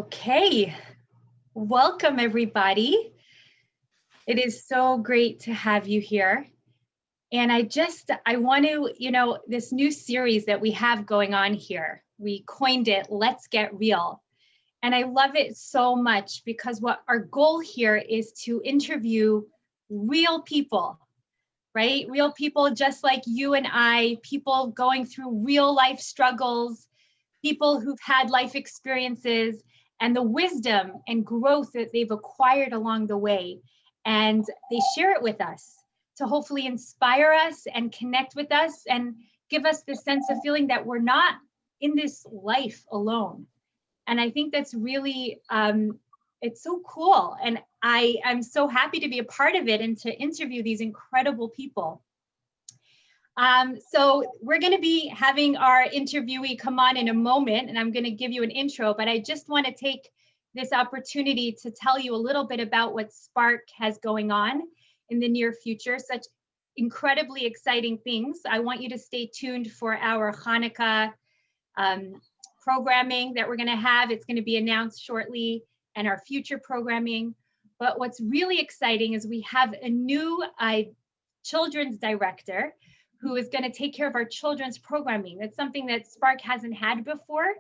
Okay, welcome everybody. It is so great to have you here. And I want to, this new series that we have going on here, we coined it, Let's Get Real. And I love it so much because what our goal here is to interview real people, right? Real people just like you and I, people going through real life struggles, people who've had life experiences and the wisdom and growth that they've acquired along the way. And they share it with us to hopefully inspire us and connect with us and give us this sense of feeling that we're not in this life alone. And I think that's really, it's so cool. And I'm so happy to be a part of it and to interview these incredible people. So we're going to be having our interviewee come on in a moment, and I'm going to give you an intro, but I just want to take this opportunity to tell you a little bit about what Spark has going on in the near future, such incredibly exciting things. I want you to stay tuned for our Hanukkah programming that we're going to have. It's going to be announced shortly, and our future programming. But what's really exciting is we have a new children's director who is going to take care of our children's programming. That's something that Spark hasn't had before.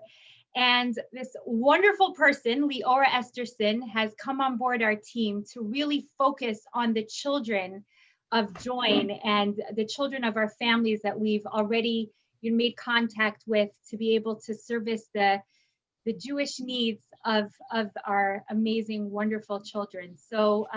And this wonderful person, Leora Esterson, has come on board our team to really focus on the children of Join and the children of our families that we've already made contact with to be able to service the Jewish needs of our amazing, wonderful children. So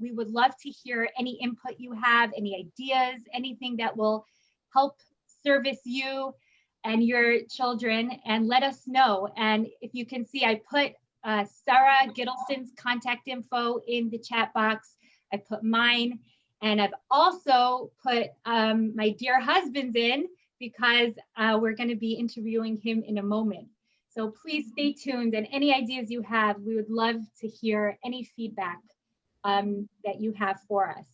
we would love to hear any input you have, any ideas, anything that will help service you and your children, and let us know. And if you can see, I put Sarah Gittleson's contact info in the chat box. I put mine, and I've also put my dear husband's in because we're going to be interviewing him in a moment. So please stay tuned, and any ideas you have, we would love to hear any feedback that you have for us.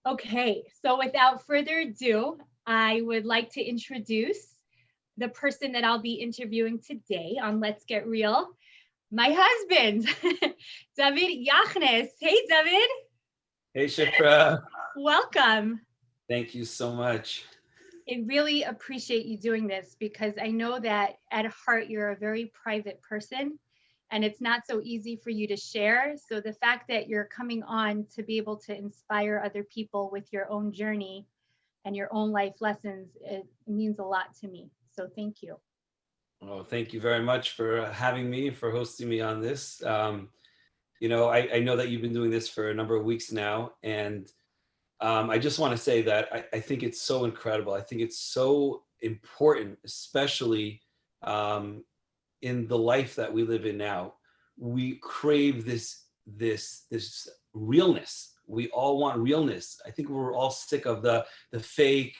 Okay, so without further ado, I would like to introduce the person that I'll be interviewing today on Let's Get Real, my husband, Dovid Yachnes. Hey, Dovid. Hey, Shifra. Welcome. Thank you so much. I really appreciate you doing this because I know that at heart, you're a very private person and it's not so easy for you to share. So the fact that you're coming on to be able to inspire other people with your own journey and your own life lessons, it means a lot to me. So thank you. Oh, thank you very much for having me, for hosting me on this. I know that you've been doing this for a number of weeks now, and I just want to say that I think it's so incredible. I think it's so important, especially in the life that we live in now. We crave this realness. We all want realness. I think we're all sick of the fake,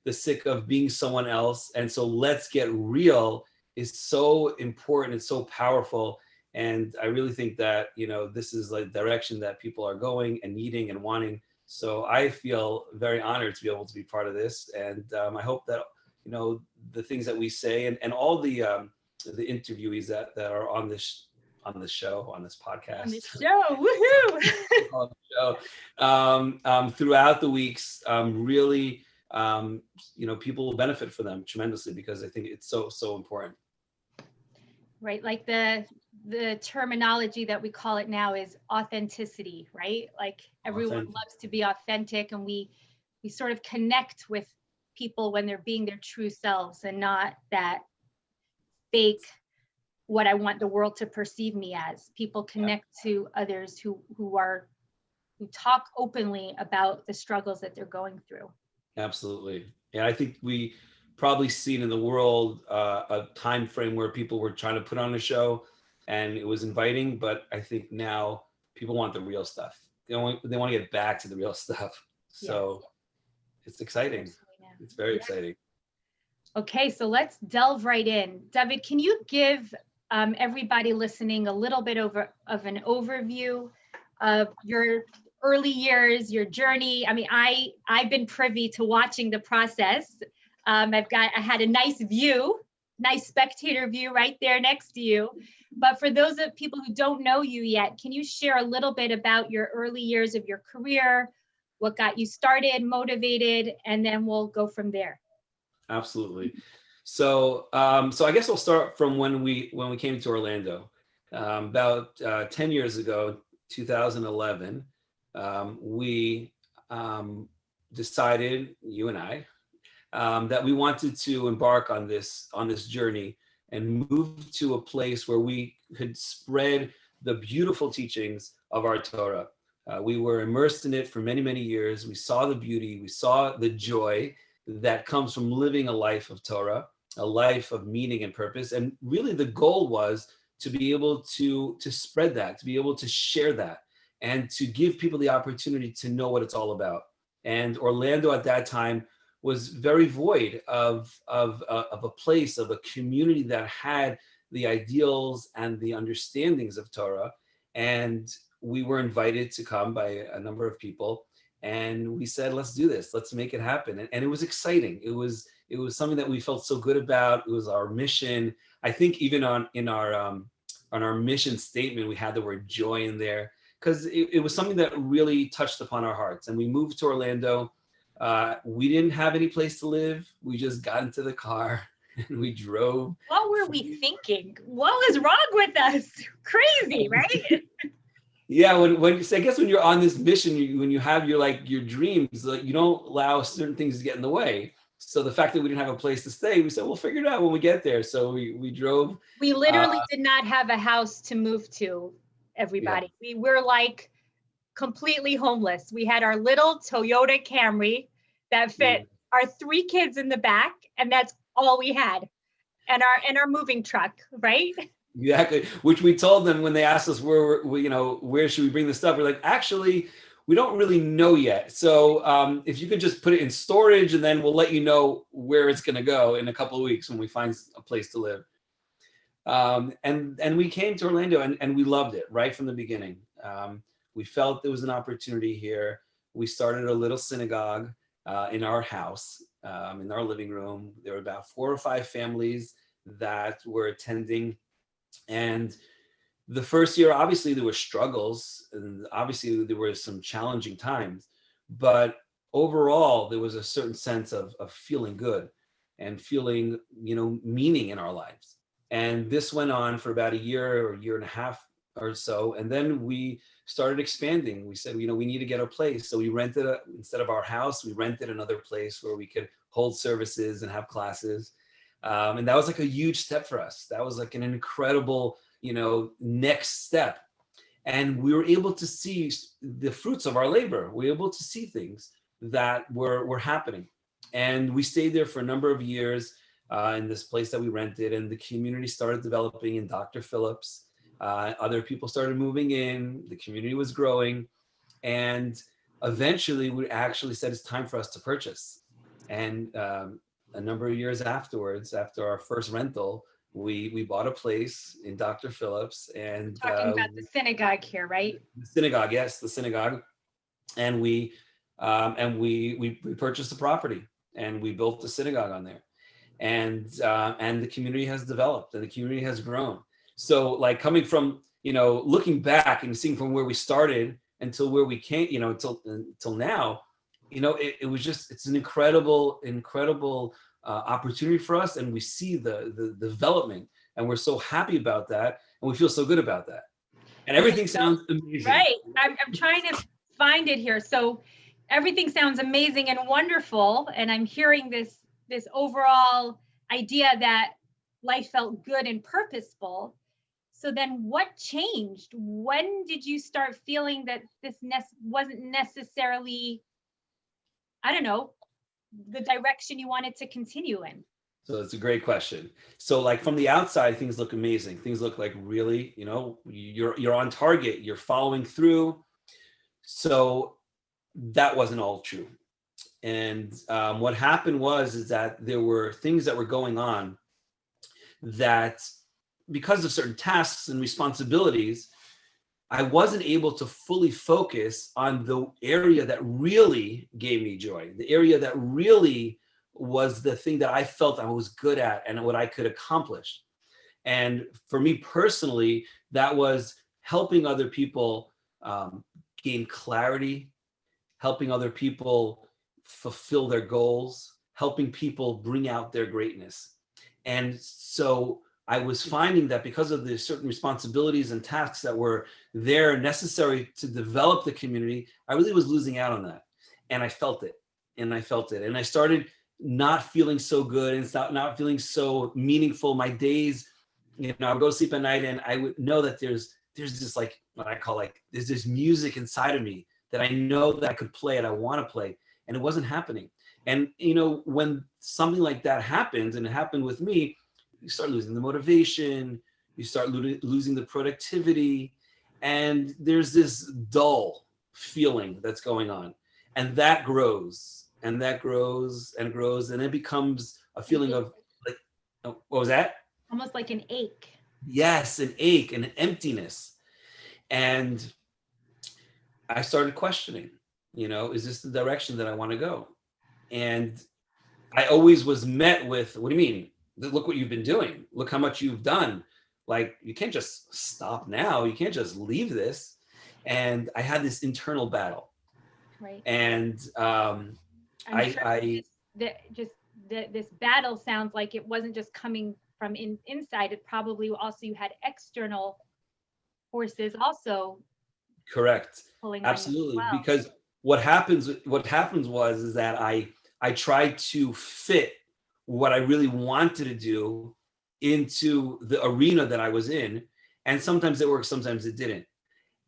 sick of being someone else. And so let's get real is so important. It's so powerful. And I really think that, this is like the direction that people are going and needing and wanting. So I feel very honored to be able to be part of this. And I hope that, the things that we say and all the interviewees that are on this show, on this podcast. On this show, woohoo! On the show, throughout the weeks, really, people will benefit from them tremendously because I think it's so important. Right, like the terminology that we call it now is authenticity, right? Like everyone loves to be authentic, and we sort of connect with people when they're being their true selves and not that fake what I want the world to perceive me as. People connect to others who talk openly about the struggles that they're going through. Absolutely. Yeah, I think we probably seen in the world a time frame where people were trying to put on a show and it was inviting, but I think now people want the real stuff. They want to get back to the real stuff. So It's exciting. It's very exciting. Okay, so let's delve right in. Dovid, can you give everybody listening a little bit of an overview of your early years, your journey? I mean, I've been privy to watching the process. I had a nice spectator view right there next to you. But for those of people who don't know you yet, can you share a little bit about your early years of your career, what got you started, motivated, and then we'll go from there. Absolutely. So, so I guess we'll start from when we came to Orlando. About 10 years ago, 2011, we decided, you and I, that we wanted to embark on this journey and move to a place where we could spread the beautiful teachings of our Torah. We were immersed in it for many, many years. We saw the beauty, we saw the joy that comes from living a life of Torah, a life of meaning and purpose. And really the goal was to be able to spread that, to be able to share that, and to give people the opportunity to know what it's all about. And Orlando at that time was very void of a place, of a community that had the ideals and the understandings of Torah. And we were invited to come by a number of people. And we said, let's do this, let's make it happen. And it was exciting. It was something that we felt so good about. It was our mission. I think even on our mission statement, we had the word joy in there, because it was something that really touched upon our hearts. And we moved to Orlando. We didn't have any place to live. We just got into the car and we drove. What were we thinking? What was wrong with us? Crazy, right? Yeah, when I guess when you're on this mission, when you have your dreams, you don't allow certain things to get in the way. So the fact that we didn't have a place to stay, we said, we'll figure it out when we get there. So we drove. We literally did not have a house to move to, everybody. Yeah. We were like completely homeless. We had our little Toyota Camry that fit our 3 kids in the back, and that's all we had. And our moving truck, right? Exactly. Which we told them when they asked us where should we bring the stuff? We're like, actually, we don't really know yet. So if you could just put it in storage, and then we'll let you know where it's going to go in a couple of weeks when we find a place to live. And we came to Orlando and we loved it right from the beginning. We felt there was an opportunity here. We started a little synagogue in our house, in our living room. There were about 4 or 5 families that were attending. And the first year, obviously there were struggles, and obviously there were some challenging times, but overall there was a certain sense of feeling good and feeling, meaning in our lives. And this went on for about a year or year and a half or so. And then we started expanding. We said, we need to get a place. So we rented, instead of our house, we rented another place where we could hold services and have classes. And that was like a huge step for us. That was like an incredible, next step. And we were able to see the fruits of our labor. We were able to see things that were happening. And we stayed there for a number of years in this place that we rented, and the community started developing in Dr. Phillips. Other people started moving in, the community was growing, and eventually we actually said it's time for us to purchase. And a number of years afterwards, after our first rental, we bought a place in Dr. Phillips. And talking about the synagogue here, right? The synagogue, yes, the synagogue. And we purchased the property, and we built the synagogue on there. And the community has developed, and the community has grown. So like coming from, looking back and seeing from where we started until where we came, until now, it was just, it's an incredible opportunity for us. And we see the development, and we're so happy about that. And we feel so good about that. And everything sounds amazing. Right. I'm trying to find it here. So everything sounds amazing and wonderful. And I'm hearing this overall idea that life felt good and purposeful. So then what changed? When did you start feeling that this wasn't necessarily, I don't know, the direction you wanted to continue in? So it's a great question. So like from the outside, things look amazing. Things look like really, you're on target, you're following through. So that wasn't all true. And what happened is that there were things that were going on that, because of certain tasks and responsibilities, I wasn't able to fully focus on the area that really gave me joy, the area that really was the thing that I felt I was good at and what I could accomplish. And for me personally, that was helping other people gain clarity, helping other people fulfill their goals, helping people bring out their greatness. And so I was finding that because of the certain responsibilities and tasks that were there necessary to develop the community, I really was losing out on that. And I felt it. And I felt it. And I started not feeling so good and not feeling so meaningful. My days, I would go to sleep at night and I would know that there's this, like, what I call, like, there's this music inside of me that I know that I could play and I want to play, and it wasn't happening. And when something like that happens, and it happened with me, you start losing the motivation, you start losing the productivity, and there's this dull feeling that's going on, and that grows and that grows and grows, and it becomes a feeling of, like, oh, what was that? Almost like an ache. Yes, an ache and an emptiness. And I started questioning, is this the direction that I want to go? And I always was met with, what do you mean? Look what you've been doing. Look how much you've done. Like, you can't just stop now. You can't just leave this. And I had this internal battle. Right. And this battle sounds like it wasn't just coming from inside. It probably also, you had external forces also. Correct. Pulling Absolutely. on you as well. Because what happens was that I tried to fit what I really wanted to do into the arena that I was in. And sometimes it worked, sometimes it didn't.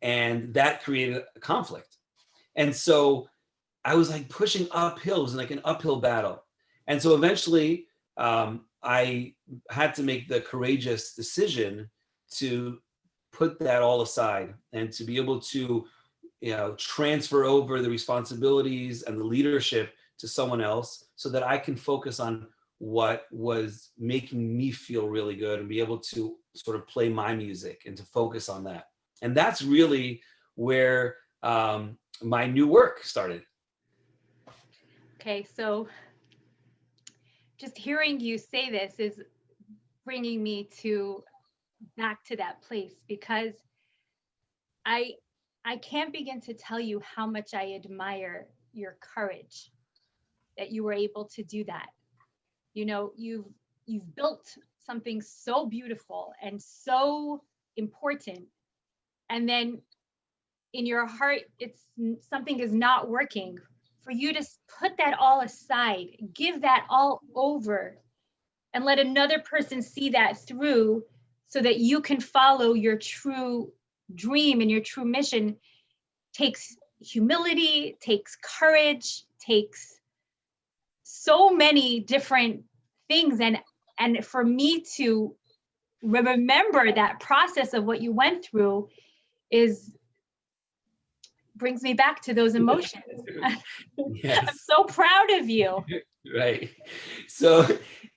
And that created a conflict. And so I was like pushing uphill. It was like an uphill battle. And so eventually I had to make the courageous decision to put that all aside and to be able to transfer over the responsibilities and the leadership to someone else, so that I can focus on what was making me feel really good and be able to sort of play my music and to focus on that. And that's really where my new work started. Okay, so just hearing you say this is bringing me back to that place, because I can't begin to tell you how much I admire your courage that you were able to do that. You've built something so beautiful and so important, and then in your heart something is not working. For you to put that all aside, give that all over, and let another person see that through, so that you can follow your true dream and your true mission, takes humility, takes courage, takes so many different things. And for me to remember that process of what you went through brings me back to those emotions. Yes. I'm so proud of you. Right. So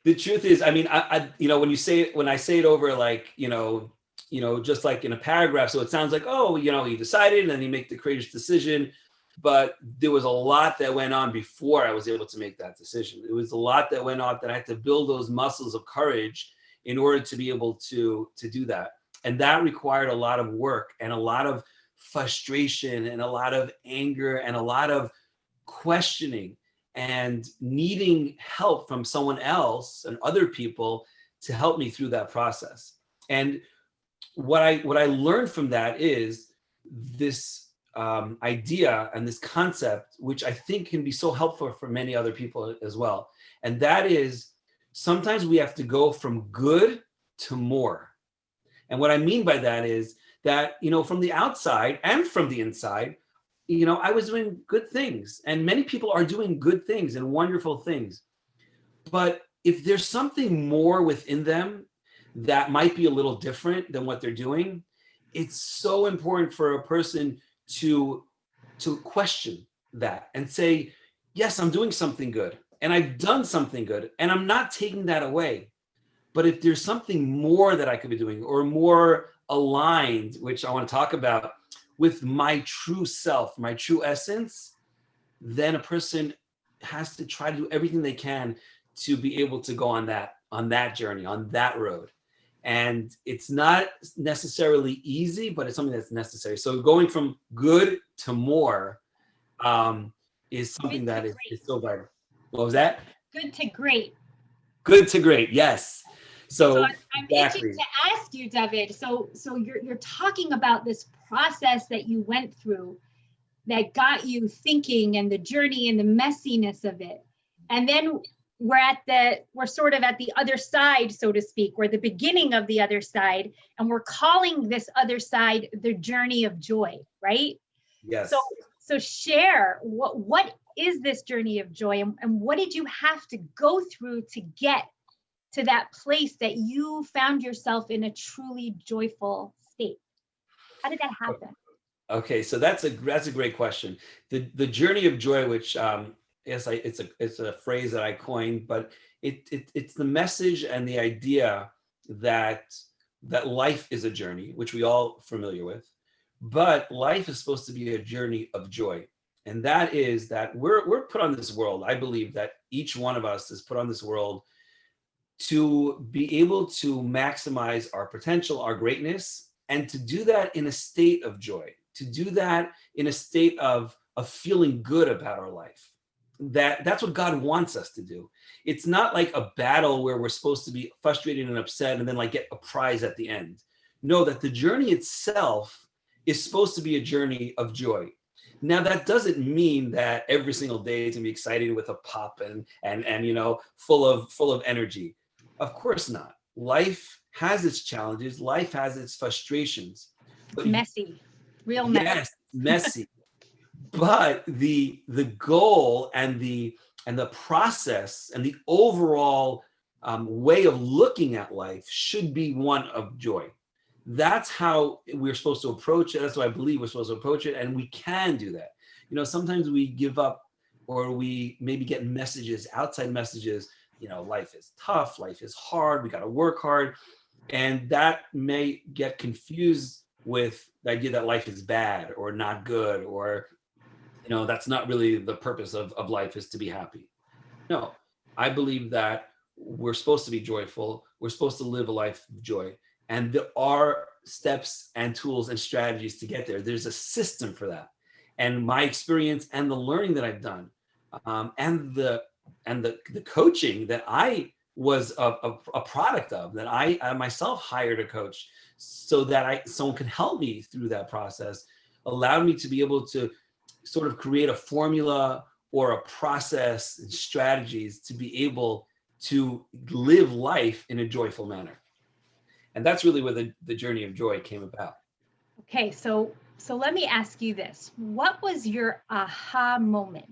the truth is, I mean, I when I say it over, like, just like in a paragraph, so it sounds like, oh, he decided and then he made the courageous decision. But there was a lot that went on before I was able to make that decision. It was a lot that went on that I had to build those muscles of courage in order to be able to do that. And that required a lot of work and a lot of frustration and a lot of anger and a lot of questioning and needing help from someone else and other people to help me through that process. And what I learned from that is this idea and this concept, which I think can be so helpful for many other people as well. And that is, sometimes we have to go from good to more. And what I mean by that is that, from the outside and from the inside, I was doing good things, and many people are doing good things and wonderful things. But if there's something more within them that might be a little different than what they're doing, it's so important for a person to question that and say, yes, I'm doing something good and I've done something good and I'm not taking that away. But if there's something more that I could be doing, or more aligned, which I want to talk about, with my true self, my true essence, then a person has to try to do everything they can to be able to go on that journey, on that road. And it's not necessarily easy, but it's something that's necessary. So going from good to more is something that is so vital. What was that? Good to great. Good to great. Yes. So So I'm itching exactly. to ask you, David. So you're talking about this process that you went through that got you thinking, and the journey and the messiness of it. And then we're sort of at the other side, so to speak. We're the beginning of the other side, and we're calling this other side the journey of joy, right? So Yes. so share what is this journey of joy, and what did you have to go through to get to that place that you found yourself in a truly joyful state? How did that happen? Okay, so that's a great question. The journey of joy, which yes, it's a phrase that I coined, but it's the message and the idea that life is a journey, which we all familiar with, but life is supposed to be a journey of joy, and that is that we're put on this world. I believe that each one of us is put on this world to be able to maximize our potential, our greatness, and to do that in a state of joy, to do that in a state of feeling good about our life. That's what God wants us to do. It's not like a battle where we're supposed to be frustrated and upset and then like get a prize at the end. No, that the journey itself is supposed to be a journey of joy. Now that doesn't mean that every single day is gonna be exciting with a pop and full of energy. Of course not. Life has its challenges, life has its frustrations. It's But messy, real messy. yes, messy. But the goal and the process and the overall way of looking at life should be one of joy. That's how we're supposed to approach it. That's what I believe we're supposed to approach it, and we can do that. Sometimes we give up, or we maybe get messages, outside messages. Life is tough, life is hard, we got to work hard, and that may get confused with the idea that life is bad or not good, or that's not really the purpose of life, is to be happy. No, I believe that we're supposed to be joyful. We're supposed to live a life of joy. And there are steps and tools and strategies to get there. There's a system for that. And my experience and the learning that I've done, and the coaching that I was a product of, that I myself hired a coach so that someone could help me through that process, allowed me to be able to sort of create a formula or a process and strategies to be able to live life in a joyful manner. And that's really where the journey of joy came about. Okay, so let me ask you this. What was your aha moment?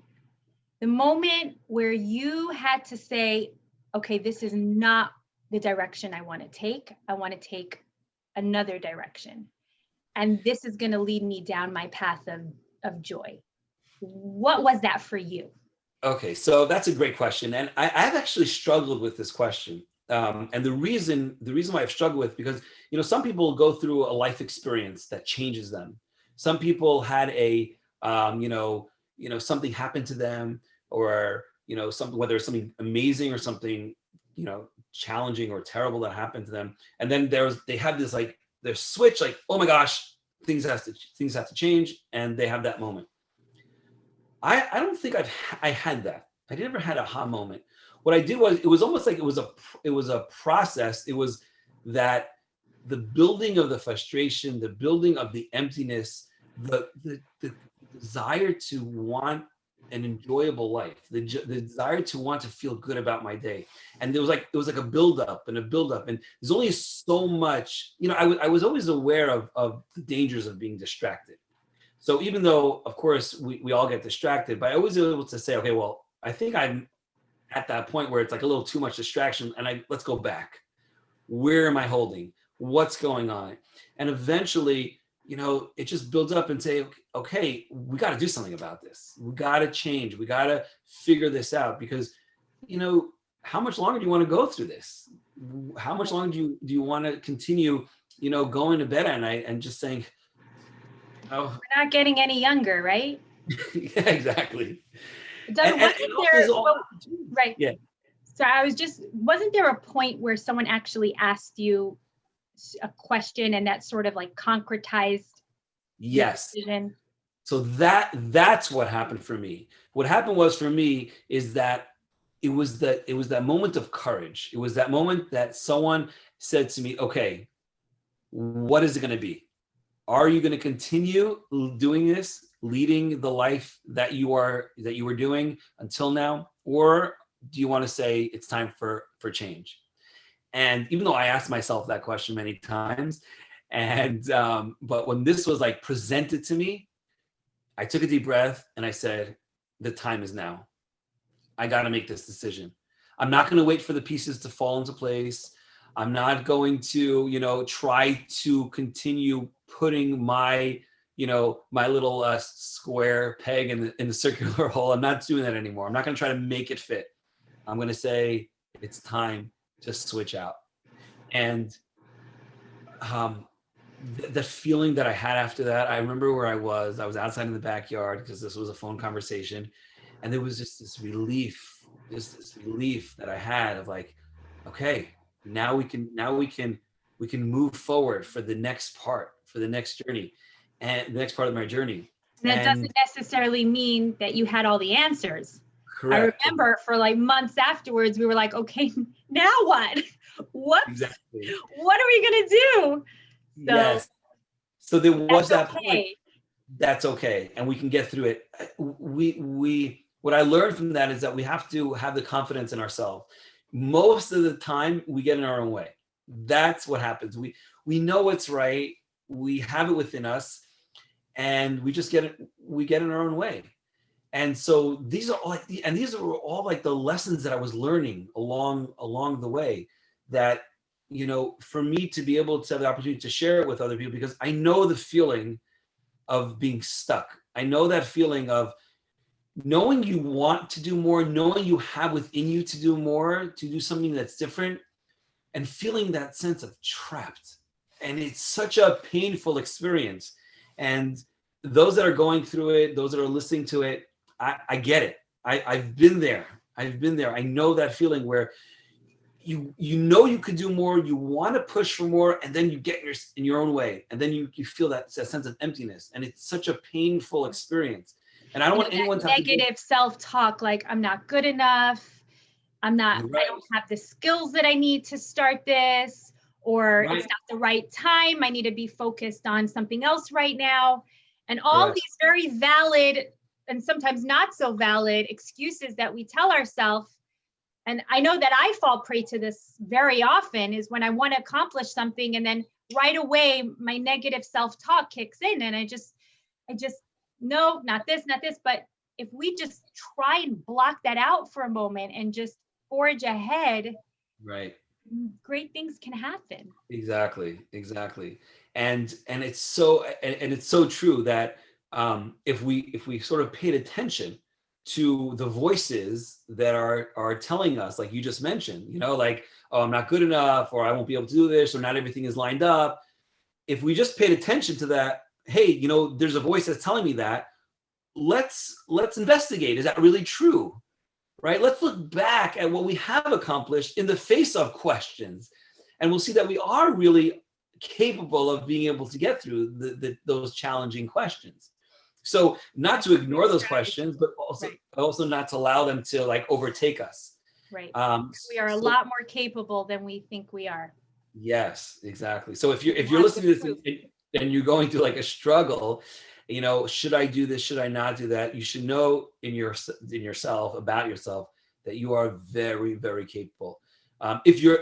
The moment where you had to say, okay, this is not the direction I want to take. I want to take another direction. And this is going to lead me down my path of joy. What was that for you? Okay, so that's a great question. And I've actually struggled with this question. And the reason why I've struggled with, because some people go through a life experience that changes them. Some people had something happened to them, or something, whether it's something amazing or something challenging or terrible that happened to them, and then they have this like their switch, like, oh my gosh, things have to change, and they have that moment. I don't think I had that. I never had a aha moment. What I did was, it was almost like it was a process. It was that the building of the frustration, the building of the emptiness, the desire to want an enjoyable life, the desire to want to feel good about my day. And it was like a buildup and a buildup. And there's only so much, I was always aware of the dangers of being distracted. So even though, of course, we all get distracted, but I was able to say, okay, well, I think I'm at that point where it's like a little too much distraction, and let's go back. Where am I holding? What's going on? And eventually, it just builds up and say, okay, we got to do something about this. We got to change. We got to figure this out, because, how much longer do you want to go through this? How much longer do you want to continue, going to bed at night and just saying, we're not getting any younger, right? Yeah, exactly. Right. Yeah. So wasn't there a point where someone actually asked you, a question and that sort of like concretized your Yes. decision? So that's what happened for me. What happened was for me is that it was that moment of courage. It was that moment that someone said to me, okay, what is it going to be? Are you going to continue doing this, leading the life that you were doing until now, or do you want to say it's time for change? And even though I asked myself that question many times, and but when this was like presented to me, I took a deep breath and I said, the time is now. I got to make this decision. I'm not going to wait for the pieces to fall into place. I'm not going to, try to continue putting my, my little square peg in the circular hole. I'm not doing that anymore. I'm not going to try to make it fit. I'm going to say it's time to switch out. And the feeling that I had after that, I remember where I was outside in the backyard because this was a phone conversation. And there was just this relief that I had of like, okay, now we can move forward for the next journey and the next part of my journey. And that And doesn't necessarily mean that you had all the answers. correct. I remember for like months afterwards, we were like, okay, now what? Exactly. What are we going to do? So yes. So there was that okay. point. That's okay. And we can get through it. What I learned from that is that we have to have the confidence in ourselves. Most of the time we get in our own way. That's what happens. We know what's right. We have it within us and we just get in our own way. And so these are all like the lessons that I was learning along the way that, for me to be able to have the opportunity to share it with other people, because I know the feeling of being stuck. I know that feeling of knowing you want to do more, knowing you have within you to do more, to do something that's different, and feeling that sense of trapped. And it's such a painful experience. And those that are going through it, those that are listening to it, I get it. I've been there. I know that feeling where you could do more, you want to push for more, and then you get in your own way, and then you feel that sense of emptiness, and it's such a painful experience. And I don't want anyone to have negative self-talk, like I'm not good enough, I don't have the skills that I need to start this, or it's not the right time, I need to be focused on something else right now, and all these very valid and sometimes not so valid excuses that we tell ourselves. And I know that I fall prey to this very often, is when I want to accomplish something and then right away my negative self-talk kicks in and I just no, not this. But if we just try and block that out for a moment and just forge ahead, right, great things can happen. Exactly. And it's so true that if we sort of paid attention to the voices that are telling us, like you just mentioned, like, oh, I'm not good enough, or I won't be able to do this, or not everything is lined up. If we just paid attention to that, hey, there's a voice that's telling me that, let's investigate. Is that really true? Right? Let's look back at what we have accomplished in the face of questions, and we'll see that we are really capable of being able to get through those challenging questions. So not to ignore those questions, but also not to allow them to like overtake us. Right. We are a lot more capable than we think we are. Yes, exactly. So if you're listening to this and you're going through like a struggle, should I do this? Should I not do that? You should know in yourself, about yourself, that you are very, very capable. If you're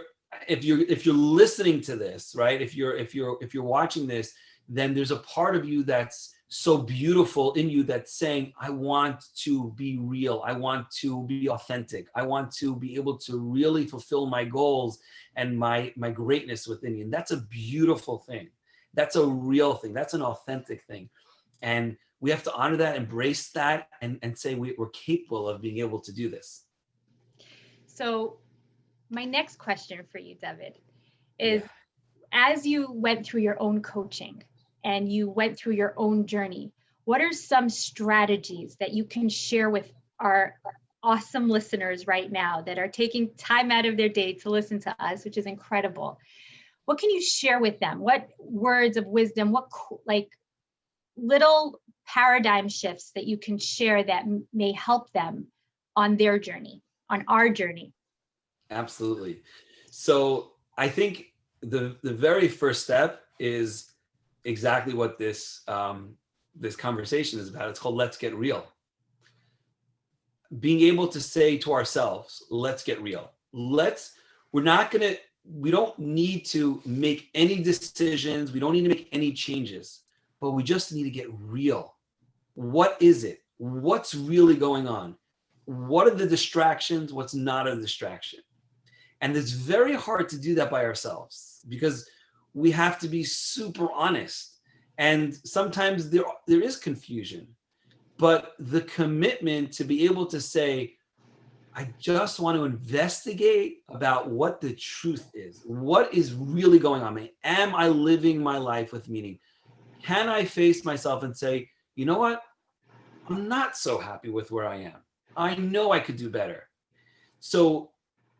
listening to this, right? If you're watching this, then there's a part of you that's so beautiful in you that's saying, I want to be real. I want to be authentic. I want to be able to really fulfill my goals and my greatness within you. And that's a beautiful thing. That's a real thing. That's an authentic thing. And we have to honor that, embrace that, and say we're capable of being able to do this. So my next question for you, Dovid, is as you went through your own coaching and you went through your own journey, what are some strategies that you can share with our awesome listeners right now that are taking time out of their day to listen to us, which is incredible? what can you share with them? What words of wisdom, what like little paradigm shifts that you can share that may help them on their journey, on our journey? Absolutely. So I think the very first step is exactly what this conversation is about. It's called Let's Get Real. Being able to say to ourselves, let's get real. We don't need to make any decisions. We don't need to make any changes, but we just need to get real. What is it? What's really going on? What are the distractions? What's not a distraction? And it's very hard to do that by ourselves because we have to be super honest. And sometimes there is confusion, but the commitment to be able to say, I just want to investigate about what the truth is. What is really going on? Am I living my life with meaning? Can I face myself and say, you know what? I'm not so happy with where I am. I know I could do better. So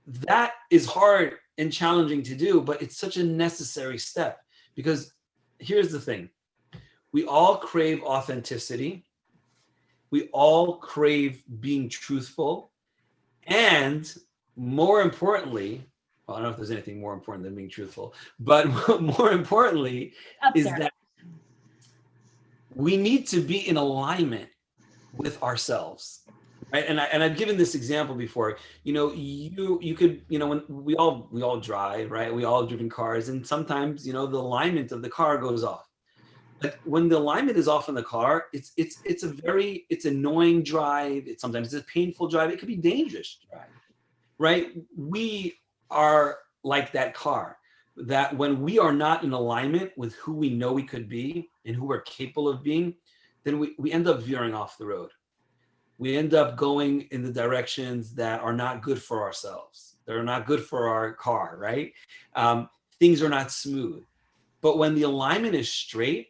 that is hard and challenging to do, but it's such a necessary step because here's the thing. We all crave authenticity. We all crave being truthful. And more importantly, well, I don't know if there's anything more important than being truthful, but more importantly is that we need to be in alignment with ourselves. Right. And I've given this example before. You could, when we all drive, right? We all have driven cars, and sometimes, the alignment of the car goes off. But when the alignment is off in the car, it's annoying drive. Sometimes it's a painful drive. It could be dangerous drive, right? We are like that car, that when we are not in alignment with who we know we could be and who we're capable of being, then we end up veering off the road. We end up going in the directions that are not good for ourselves. They're not good for our car, right? Things are not smooth. But when the alignment is straight,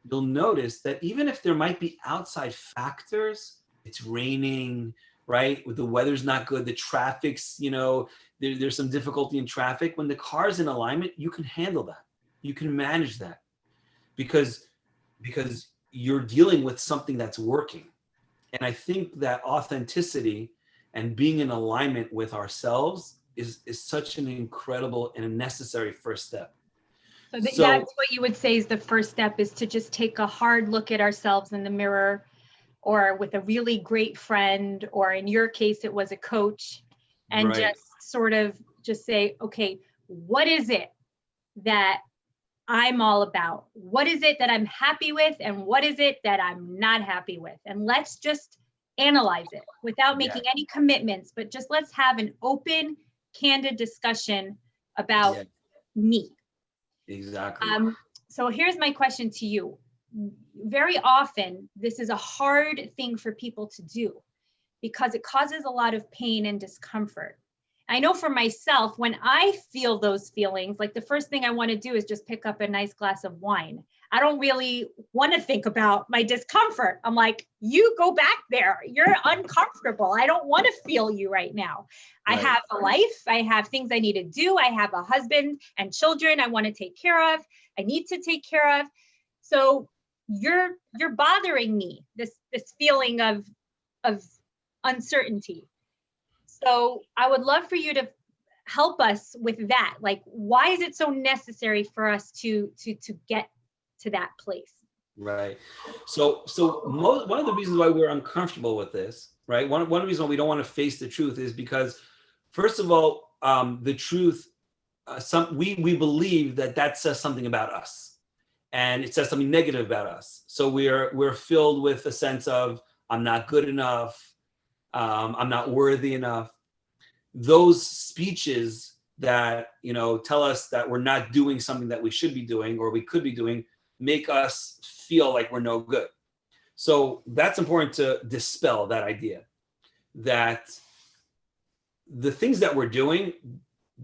you'll notice that even if there might be outside factors, it's raining, right? The weather's not good, the traffic's, there's some difficulty in traffic. When the car's in alignment, you can handle that. You can manage that because you're dealing with something that's working. And I think that authenticity and being in alignment with ourselves is such an incredible and a necessary first step. So that's what you would say is the first step, is to just take a hard look at ourselves in the mirror, or with a really great friend, or in your case, it was a coach, and right. just sort of just say, okay, what is it that I'm all about? What is it that I'm happy with? And what is it that I'm not happy with? And let's just analyze it without making any commitments, but just let's have an open, candid discussion about me. Exactly. So here's my question to you. Very often, this is a hard thing for people to do because it causes a lot of pain and discomfort. I know for myself, when I feel those feelings, like the first thing I want to do is just pick up a nice glass of wine. I don't really want to think about my discomfort. I'm like, you go back there. You're uncomfortable. I don't want to feel you right now. Right. I have a life. I have things I need to do. I have a husband and children I want to take care of. I need to take care of. So you're bothering me, this feeling of uncertainty. So I would love for you to help us with that. Like, why is it so necessary for us to get to that place? Right. So one of the reasons why we're uncomfortable with this, right? One of the reasons why we don't want to face the truth is because, first of all, the truth, we believe that says something about us, and it says something negative about us. So we're filled with a sense of, I'm not good enough. I'm not worthy enough. Those speeches that, tell us that we're not doing something that we should be doing or we could be doing make us feel like we're no good. So that's important to dispel that idea that the things that we're doing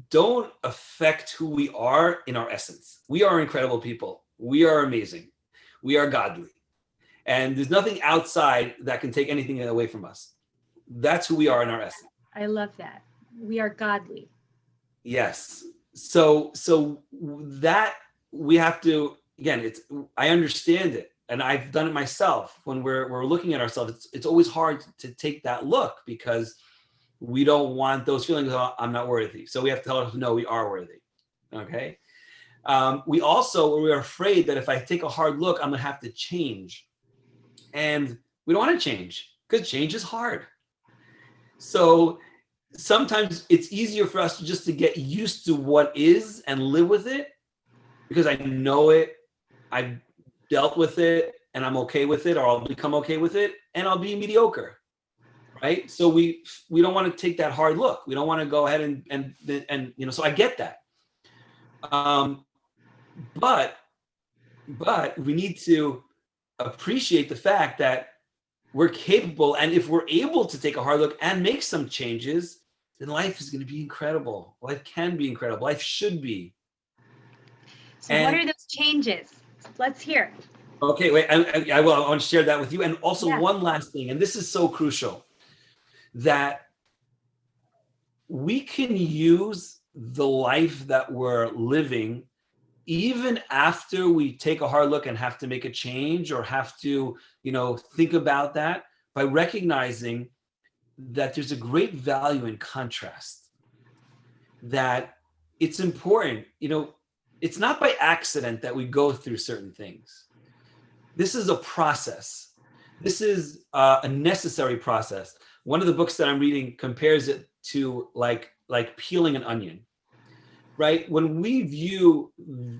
don't affect who we are in our essence. We are incredible people. We are amazing. We are godly. And there's nothing outside that can take anything away from us. That's who we are in our essence. I love that. We are godly. Yes. so that we have to, again, I understand it, and I've done it myself. When we're looking at ourselves, it's always hard to take that look, because we don't want those feelings of, I'm not worthy. So we have to tell ourselves, no, we are worthy. Okay. We're afraid that if I take a hard look, I'm gonna have to change, and we don't want to change, because change is hard. So sometimes it's easier for us just to get used to what is and live with it, because I know it, I've dealt with it, and I'm okay with it, or I'll become okay with it, and I'll be mediocre, right? So we don't want to take that hard look. We don't want to go ahead and so I get that. But we need to appreciate the fact that we're capable, and if we're able to take a hard look and make some changes, then life is going to be incredible. Life can be incredible. Life should be. So what are those changes? Let's hear. Okay, wait, I want to share that with you. And also one last thing, and this is so crucial, that we can use the life that we're living even after we take a hard look and have to make a change, or have to, think about that, by recognizing that there's a great value in contrast, that it's important. It's not by accident that we go through certain things. This is a process. This is a necessary process. One of the books that I'm reading compares it to like peeling an onion, right? When we view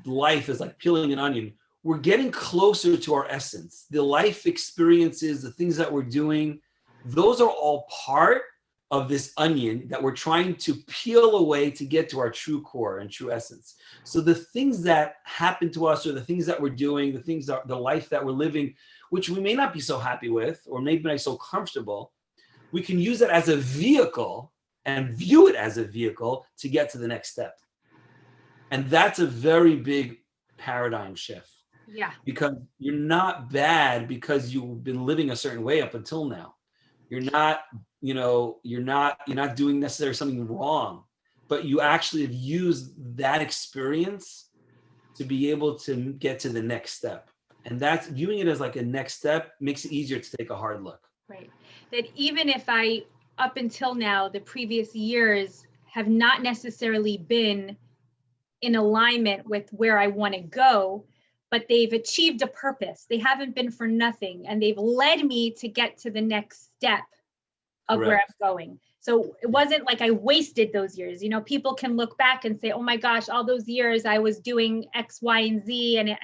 life as like peeling an onion, we're getting closer to our essence. The life experiences, the things that we're doing, those are all part of this onion that we're trying to peel away to get to our true core and true essence. So the things that happen to us, or the things that we're doing, the life that we're living, which we may not be so happy with, or maybe not so comfortable, we can use it as a vehicle and view it as a vehicle to get to the next step. And that's a very big paradigm shift. Yeah. Because you're not bad because you've been living a certain way up until now. You're not doing necessarily something wrong, but you actually have used that experience to be able to get to the next step. And that's, viewing it as like a next step makes it easier to take a hard look. Right. That even if up until now, the previous years have not necessarily been in alignment with where I want to go, but they've achieved a purpose. They haven't been for nothing, and they've led me to get to the next step of Correct. Where I'm going. So it wasn't like I wasted those years. People can look back and say, oh my gosh, all those years I was doing X, Y, and Z, and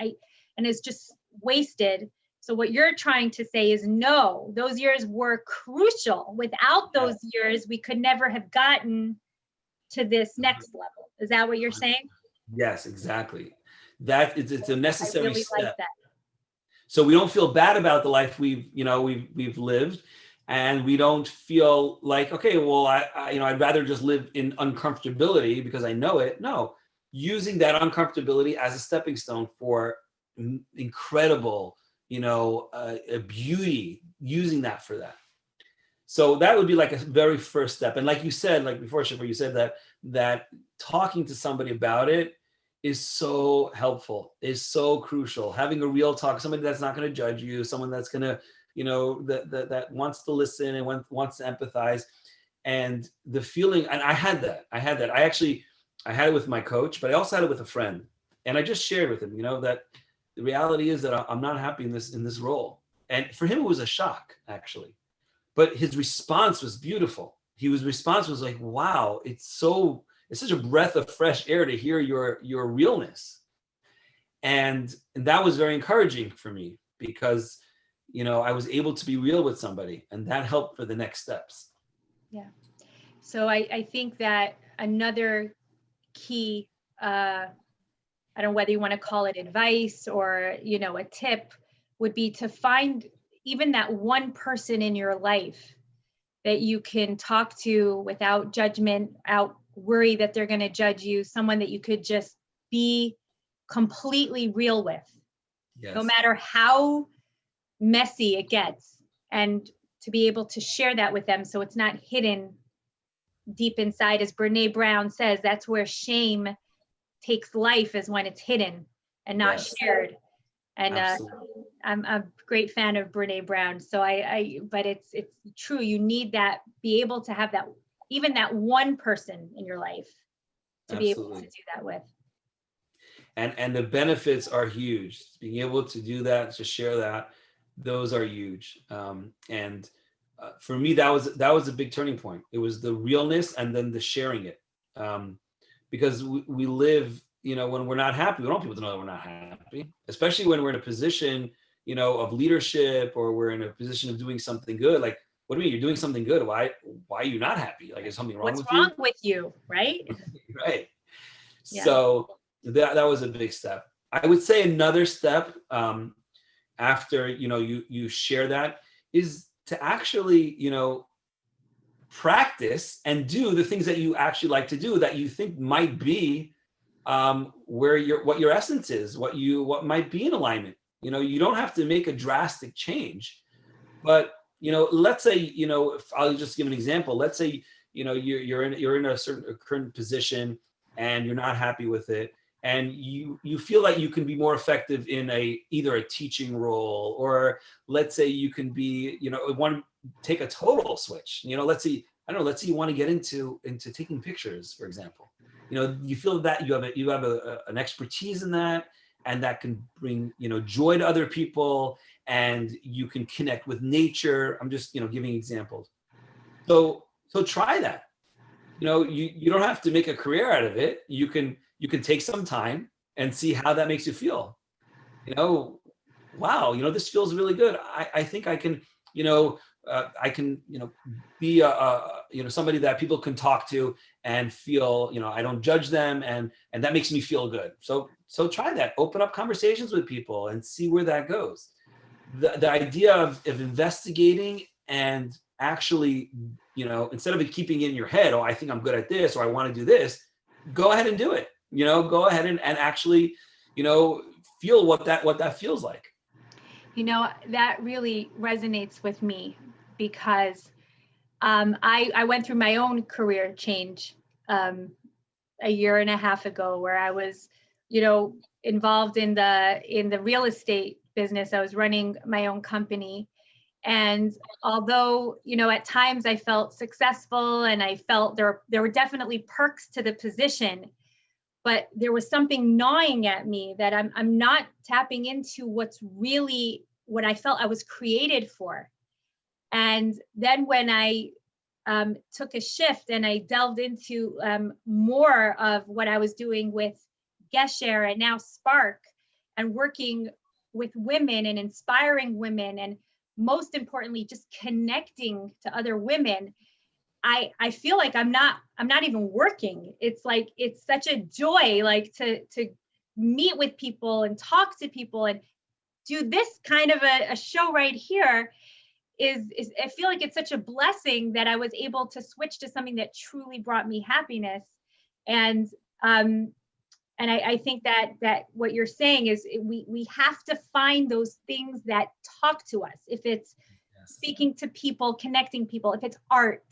it's just wasted. So what you're trying to say is, no, those years were crucial. Without those years, we could never have gotten to this next level. Is that what you're saying? Yes, exactly. It's a necessary I really step. like that. So we don't feel bad about the life we've lived, and we don't feel like, okay, well, I'd rather just live in uncomfortability because I know it. No, using that uncomfortability as a stepping stone for incredible, beauty, using that for that. So that would be like a very first step. And like you said, like before, Shipper, you said that talking to somebody about it is so helpful, is so crucial. Having a real talk, somebody that's not going to judge you, someone that's going to, that wants to listen and wants to empathize. And the feeling, and I had that. I had it with my coach, but I also had it with a friend. And I just shared with him, that the reality is that I'm not happy in this role. And for him, it was a shock, actually. But his response was beautiful. His response was like, wow, it's such a breath of fresh air to hear your realness. And that was very encouraging for me, because, I was able to be real with somebody, and that helped for the next steps. Yeah. So I think that another key, I don't know whether you want to call it advice or, a tip, would be to find even that one person in your life that you can talk to without judgment, without worry that they're going to judge you, someone that you could just be completely real with, yes. No matter how messy it gets, and to be able to share that with them so it's not hidden deep inside. As Brene Brown says, that's where shame takes life is when it's hidden and not Yes, shared. And absolutely. I'm a great fan of Brene Brown. So but it's true. You need that, be able to have that, even that one person in your life to be able to Absolutely. do that with. And the benefits are huge. Being able to do that, to share that, those are huge. And for me, that was a big turning point. It was the realness and then the sharing it, because we live, when we're not happy, we don't want people to know that we're not happy, especially when we're in a position, of leadership, or we're in a position of doing something good. Like, what do you mean you're doing something good? Why are you not happy? Like, is something wrong What's with wrong you? with you, right? Right. Yeah. So that was a big step. I would say another step, after you share that, is to actually practice and do the things that you actually like to do, that you think might be, what your essence is, what might be in alignment. You don't have to make a drastic change, but let's say, if I'll just give an example. Let's say you're in a certain current position and you're not happy with it, and you feel like you can be more effective in either a teaching role, or let's say you can be, want to take a total switch. Let's say, I don't know, let's say you want to get into taking pictures, for example. You feel that you have an expertise in that, and that can bring joy to other people, and you can connect with nature. I'm just giving examples. So try that. You don't have to make a career out of it. You can take some time and see how that makes you feel. Wow, this feels really good. I think I can, I can, be somebody that people can talk to and feel, I don't judge them, and that makes me feel good. So try that. Open up conversations with people and see where that goes. The idea of investigating and actually, instead of it keeping it in your head, oh, I think I'm good at this, or I want to do this, go ahead and do it. Go ahead and actually, feel what that feels like. That really resonates with me, because I went through my own career change a year and a half ago, where I was, involved in the real estate business. I was running my own company. And although, at times I felt successful and I felt there were definitely perks to the position, but there was something gnawing at me that I'm not tapping into what's really what I felt I was created for. And then when I took a shift and I delved into more of what I was doing with Gesher and now Spark, and working with women and inspiring women, and most importantly, just connecting to other women, I feel like I'm not even working. It's like, it's such a joy, like to meet with people and talk to people and do this kind of a show right here. Is I feel like it's such a blessing that I was able to switch to something that truly brought me happiness. And I think that what you're saying is we have to find those things that talk to us. If it's Yes. speaking to people, connecting people, if it's art,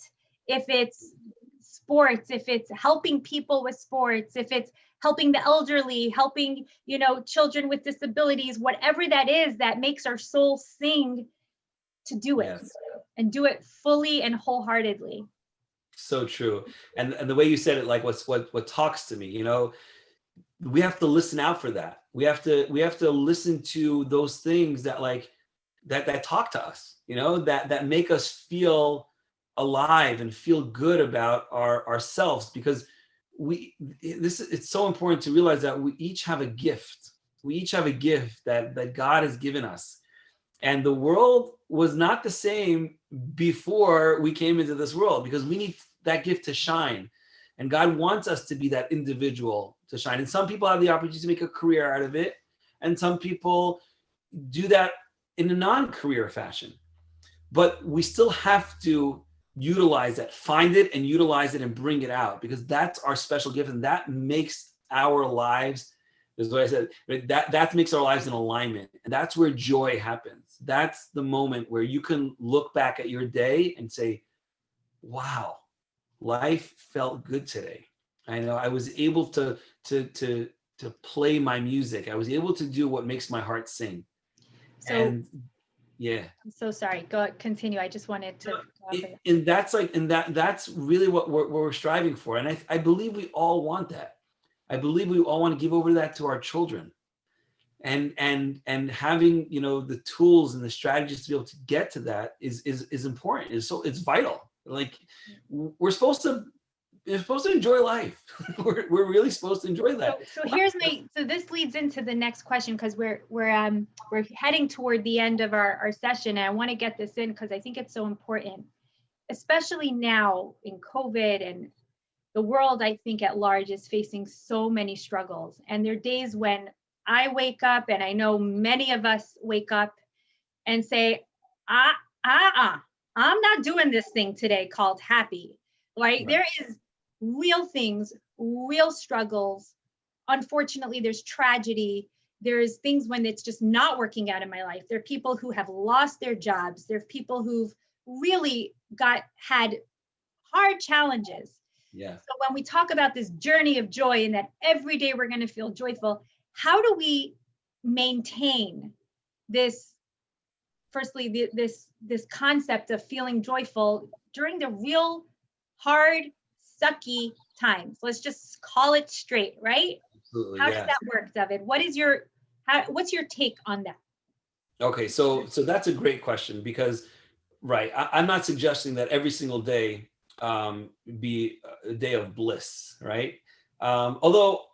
if it's sports, if it's helping people with sports, if it's helping the elderly, helping, children with disabilities, whatever that is that makes our soul sing, to do it, Yes. and do it fully and wholeheartedly. So true. And the way you said it, like what talks to me, we have to listen out for that. We have to listen to those things that that talk to us, that make us feel alive and feel good about ourselves, because it's so important to realize that we each have a gift. We each have a gift that God has given us. And the world was not the same before we came into this world, because we need that gift to shine. And God wants us to be that individual to shine. And some people have the opportunity to make a career out of it, and some people do that in a non-career fashion. But we still have to utilize that, find it and utilize it and bring it out, because that's our special gift, and that makes our lives, is what I said, that makes our lives in alignment. And that's where joy happens. That's the moment where you can look back at your day and say, wow, life felt good today. I know I was able to play my music. I was able to do what makes my heart sing. So And yeah. I'm so sorry. Go continue. I just wanted to go off of that. And that's like, and that's really what we're striving for. And I believe we all want that. I believe we all want to give over that to our children. And having, you know, the tools and the strategies to be able to get to that is important. It's vital. Like we're supposed to enjoy life. we're really supposed to enjoy that. So here's so this leads into the next question, because we're heading toward the end of our session, and I want to get this in because I think it's so important, especially now in COVID, and the world, I think, at large is facing so many struggles. And there are days when I wake up, and I know many of us wake up and say, I'm not doing this thing today called happy. Right? There is real things, real struggles. Unfortunately, there's tragedy. There's things when it's just not working out in my life. There are people who have lost their jobs. There are people who've really had hard challenges. Yeah. So when we talk about this journey of joy and that every day we're going to feel joyful, how do we maintain this, firstly, this concept of feeling joyful during the real hard, sucky times? Let's just call it straight, right? Absolutely. How Yeah. does that work, Dovid? What's your take on that? Okay, so that's a great question because, right, I'm not suggesting that every single day be a day of bliss, right? Although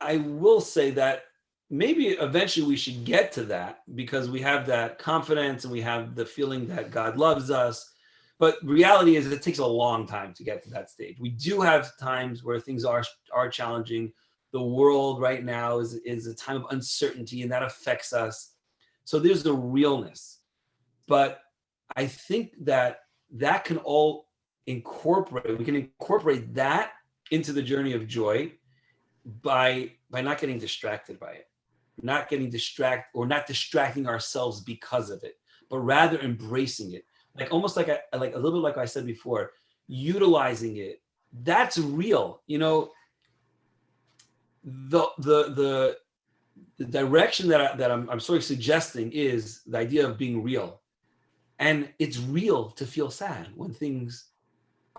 I will say that maybe eventually we should get to that because we have that confidence and we have the feeling that God loves us. But reality is it takes a long time to get to that stage. We do have times where things are challenging. The world right now is a time of uncertainty, and that affects us. So there's the realness. But I think that can all we can incorporate that into the journey of joy by not getting distracted by it, not getting distracted or not distracting ourselves because of it, but rather embracing it. Like almost like a little bit like I said before, utilizing it. That's real. You know, the direction that I'm sort of suggesting is the idea of being real. And it's real to feel sad when things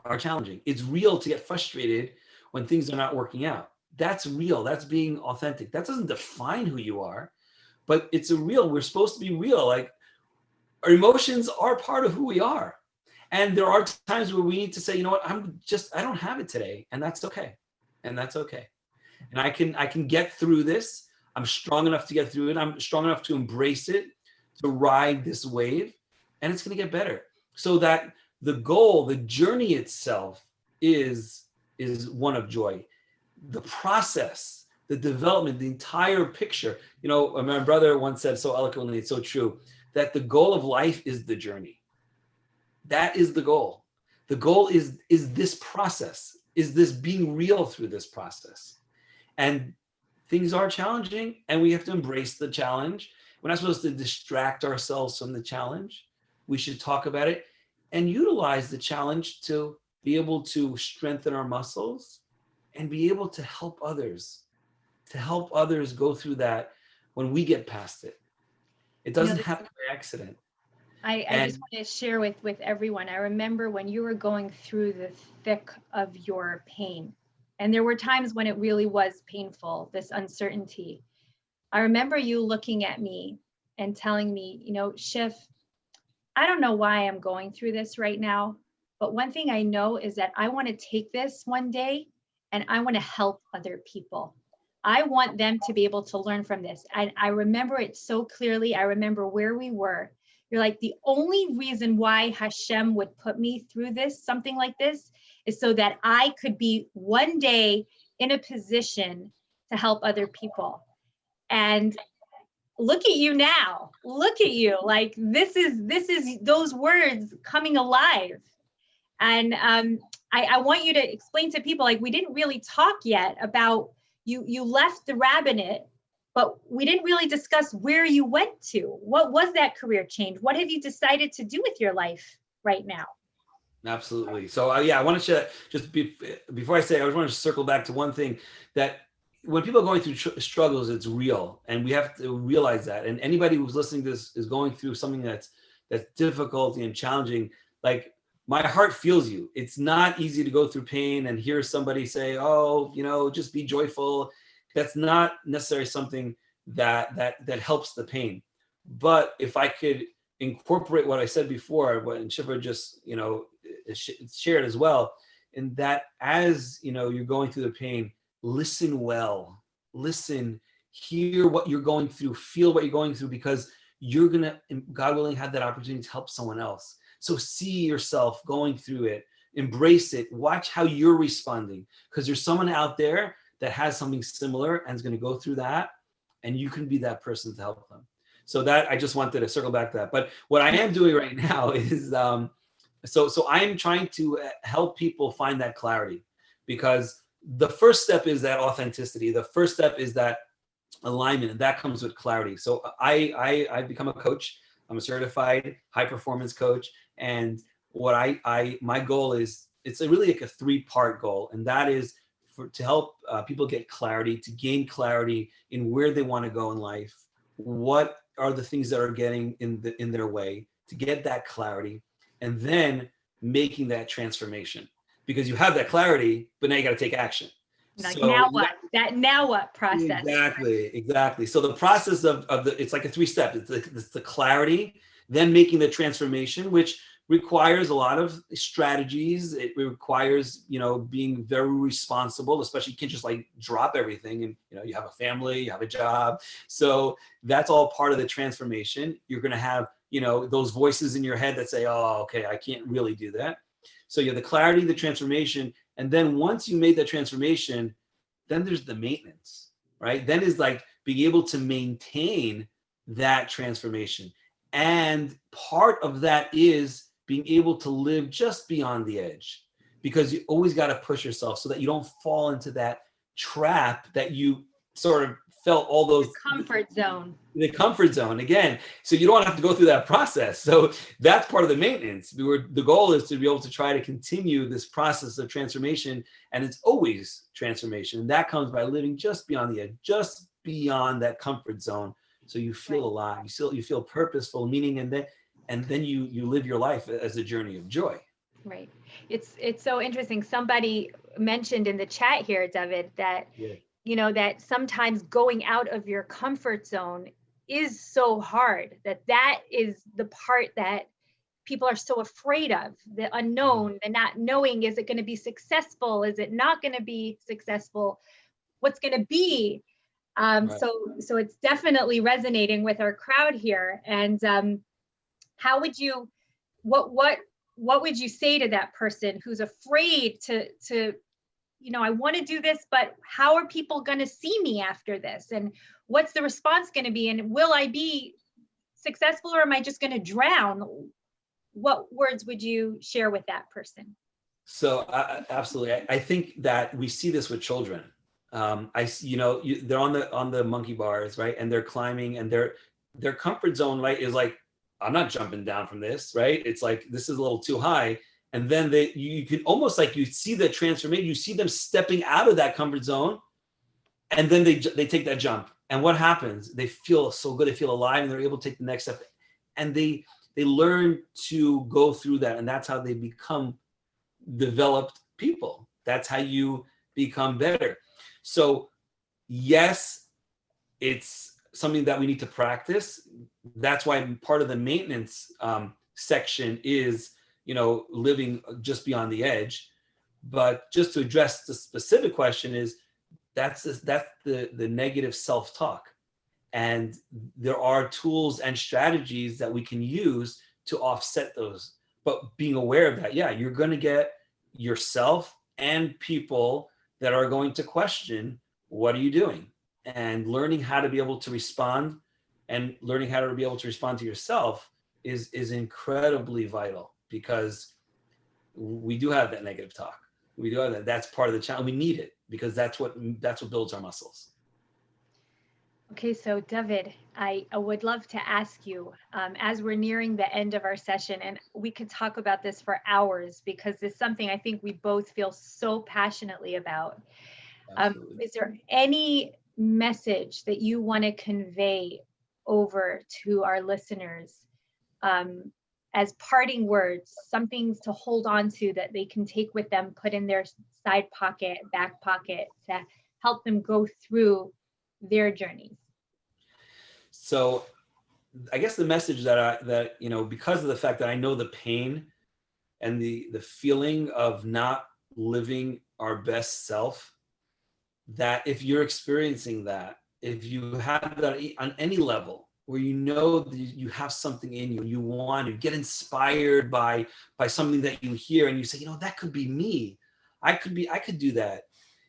are challenging. It's real to get frustrated when things are not working out. That's real. That's being authentic. That doesn't define who you are, but it's we're supposed to be real. Like our emotions are part of who we are. And there are times where we need to say, you know what, I don't have it today. And that's okay. And that's okay. And I can get through this. I'm strong enough to get through it. I'm strong enough to embrace it, to ride this wave, and it's going to get better. So that the goal, the journey itself is one of joy. The process, the development, the entire picture. You know, my brother once said so eloquently, it's so true, that the goal of life is the journey. That is the goal. The goal is this process, is this being real through this process. And things are challenging and we have to embrace the challenge. We're not supposed to distract ourselves from the challenge. We should talk about it and utilize the challenge to be able to strengthen our muscles and be able to help others go through that when we get past it. It doesn't happen by accident. I just want to share with everyone. I remember when you were going through the thick of your pain, and there were times when it really was painful, this uncertainty. I remember you looking at me and telling me, you know, Shiv, I don't know why I'm going through this right now, but one thing I know is that I want to take this one day and I want to help other people. I want them to be able to learn from this. And I remember it so clearly. I remember where we were. You're like, the only reason why Hashem would put me through this, something like this, is so that I could be one day in a position to help other people. And look at you now. Look at you. Like this is those words coming alive. And I want you to explain to people, like we didn't really talk yet about you left the rabbinate, but we didn't really discuss where you went to. What was that career change? What have you decided to do with your life right now? Absolutely. So yeah, I wanted to just before I say, I just wanted to circle back to one thing, that when people are going through struggles, it's real, and we have to realize that. And anybody who's listening to this is going through something that's difficult and challenging. Like, my heart feels you. It's not easy to go through pain and hear somebody say, "Oh, just be joyful." That's not necessarily something that helps the pain. But if I could incorporate what I said before, what and Shiva just shared as well, in that as you're going through the pain, listen well, listen, hear what you're going through, feel what you're going through, because you're gonna, God willing, have that opportunity to help someone else. So see yourself going through it, embrace it, watch how you're responding, because there's someone out there that has something similar and is going to go through that, and you can be that person to help them. So that, I just wanted to circle back to that. But what I am doing right now is so I am trying to help people find that clarity, because the first step is that authenticity. The first step is that alignment, and that comes with clarity. So I've become a coach. I'm a certified high performance coach, and what my goal is, it's really like a 3-part goal, and that is to help people get clarity, to gain clarity in where they want to go in life, what are the things that are getting in their way, to get that clarity, and then making that transformation, because you have that clarity, but now you got to take action. Like, So now what? That now what process? exactly. So the process of it's like a 3-step. It's the clarity, then making the transformation, which requires a lot of strategies. It requires, being very responsible, especially you can't just like drop everything, and you have a family, you have a job. So that's all part of the transformation. You're going to have, those voices in your head that say, "Oh, okay, I can't really do that." So you have the clarity, the transformation, and then once you made that transformation, then there's the maintenance, right? Then is like being able to maintain that transformation. And part of that is being able to live just beyond the edge, because you always got to push yourself so that you don't fall into that trap that you sort of felt all those comfort zone. The comfort zone again, so you don't have to go through that process. So that's part of the maintenance. The goal is to be able to try to continue this process of transformation, and it's always transformation, and that comes by living just beyond the edge, just beyond that comfort zone, so you feel alive, you feel purposeful, meaning, and then you live your life as a journey of joy. Right. It's so interesting. Somebody mentioned in the chat here, Dovid, that that sometimes going out of your comfort zone is so hard, that is the part that people are so afraid of, the unknown, the not knowing. Is it going to be successful? Is it not going to be successful? What's going to be? So it's definitely resonating with our crowd here. And how would you, what would you say to that person who's afraid to I want to do this, but how are people going to see me after this? And what's the response going to be? And will I be successful, or am I just going to drown? What words would you share with that person? So absolutely, I think that we see this with children. They're on the monkey bars, right? And they're climbing, and their comfort zone, right, is like, I'm not jumping down from this, right? It's like, this is a little too high. And then you can almost, like, you see the transformation, you see them stepping out of that comfort zone, and then they take that jump. And what happens? They feel so good, they feel alive, and they're able to take the next step. And they learn to go through that, and that's how they become developed people. That's how you become better. So yes, it's something that we need to practice. That's why part of the maintenance section is, living just beyond the edge. But just to address the specific question, is that's the negative self-talk. And there are tools and strategies that we can use to offset those. But being aware of that, you're going to get yourself and people that are going to question, what are you doing? And learning how to be able to respond, and learning how to be able to respond to yourself is incredibly vital, because we do have that negative talk. We do have that. That's part of the challenge. We need it, because that's what builds our muscles. Okay, so David, I would love to ask you, as we're nearing the end of our session, and we could talk about this for hours because it's something I think we both feel so passionately about. Absolutely. Is there any message that you want to convey over to our listeners, um, as parting words, something to hold on to that they can take with them, put in their side pocket, back pocket to help them go through their journeys? So I guess the message that because of the fact that I know the pain and the feeling of not living our best self, that if you're experiencing that, if you have that on any level where you know that you have something in you, you want to get inspired by something that you hear and you say, that could be me. I could do that.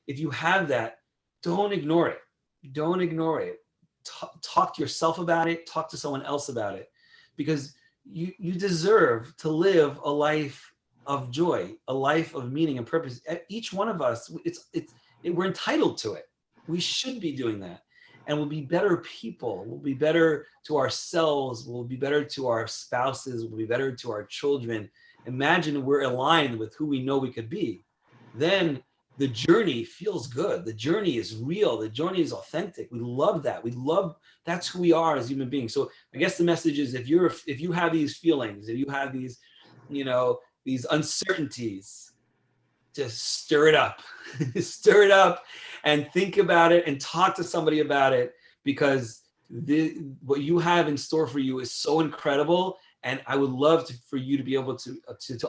If you have that, don't ignore it. Don't ignore it. Talk to yourself about it. Talk to someone else about it, because you deserve to live a life of joy, a life of meaning and purpose. Each one of us, we're entitled to it. We should be doing that. And we'll be better people. We'll be better to ourselves. We'll be better to our spouses. We'll be better to our children. Imagine we're aligned with who we know we could be. Then the journey feels good. The journey is real. The journey is authentic. We love that. That's who we are as human beings. So I guess the message is, if you have these feelings, if you have these, these uncertainties, just stir it up. Stir it up and think about it and talk to somebody about it, because what you have in store for you is so incredible. And I would love for you to be able to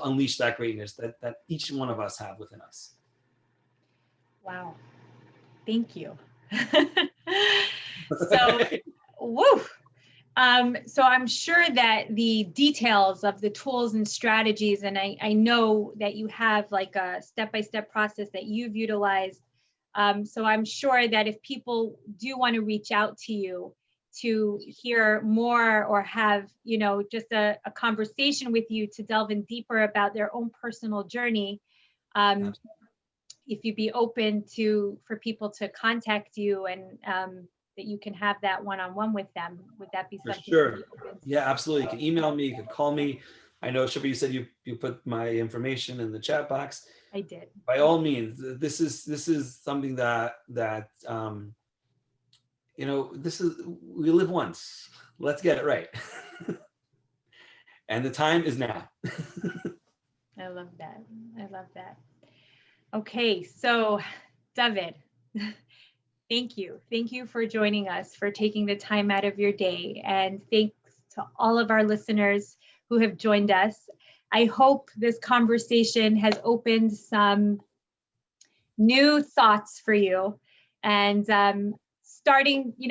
unleash that greatness that each one of us have within us. Wow. Thank you. So, woo. So I'm sure that the details of the tools and strategies, and I know that you have like a step-by-step process that you've utilized. So I'm sure that if people do want to reach out to you to hear more or have, just a conversation with you to delve in deeper about their own personal journey, if you'd be open for people to contact you and that you can have that one-on-one with them, would that be something? For sure. Yeah, absolutely. You can email me, you can call me. I know, Shipper, you said you put my information in the chat box. I did. By all means, this is something that we live once. Let's get it right. And the time is now. I love that. I love that. Okay, so David, thank you. Thank you for joining us, for taking the time out of your day. And thanks to all of our listeners who have joined us. I hope this conversation has opened some new thoughts for you, and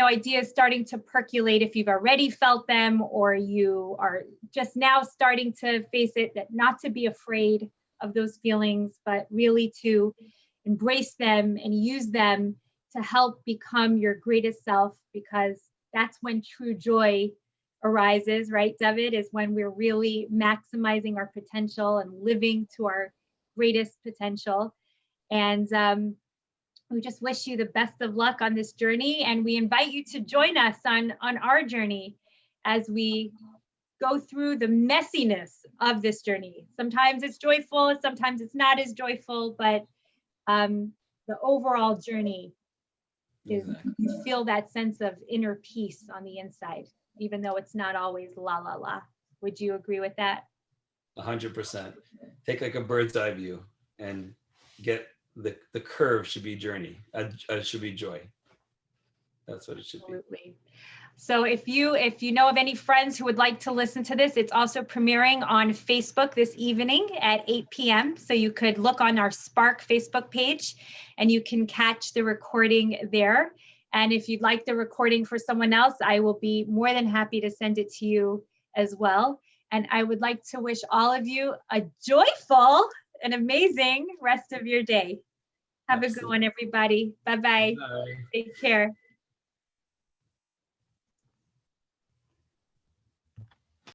ideas starting to percolate if you've already felt them, or you are just now starting to face it, that not to be afraid of those feelings, but really to embrace them and use them to help become your greatest self, because that's when true joy arises, right, David? Is when we're really maximizing our potential and living to our greatest potential. And we just wish you the best of luck on this journey, and we invite you to join us on our journey as we go through the messiness of this journey. Sometimes it's joyful, sometimes it's not as joyful, but the overall journey is, you feel that sense of inner peace on the inside, even though it's not always la la la. Would you agree with that? 100%. Take like a bird's eye view and get the curve should be journey. Should be joy. That's what it should be. Absolutely. So if you know of any friends who would like to listen to this, it's also premiering on Facebook this evening at 8 p.m. So you could look on our Spark Facebook page and you can catch the recording there. And if you'd like the recording for someone else, I will be more than happy to send it to you as well. And I would like to wish all of you a joyful and amazing rest of your day. Have a good one, everybody. Bye-bye. Bye. Take care.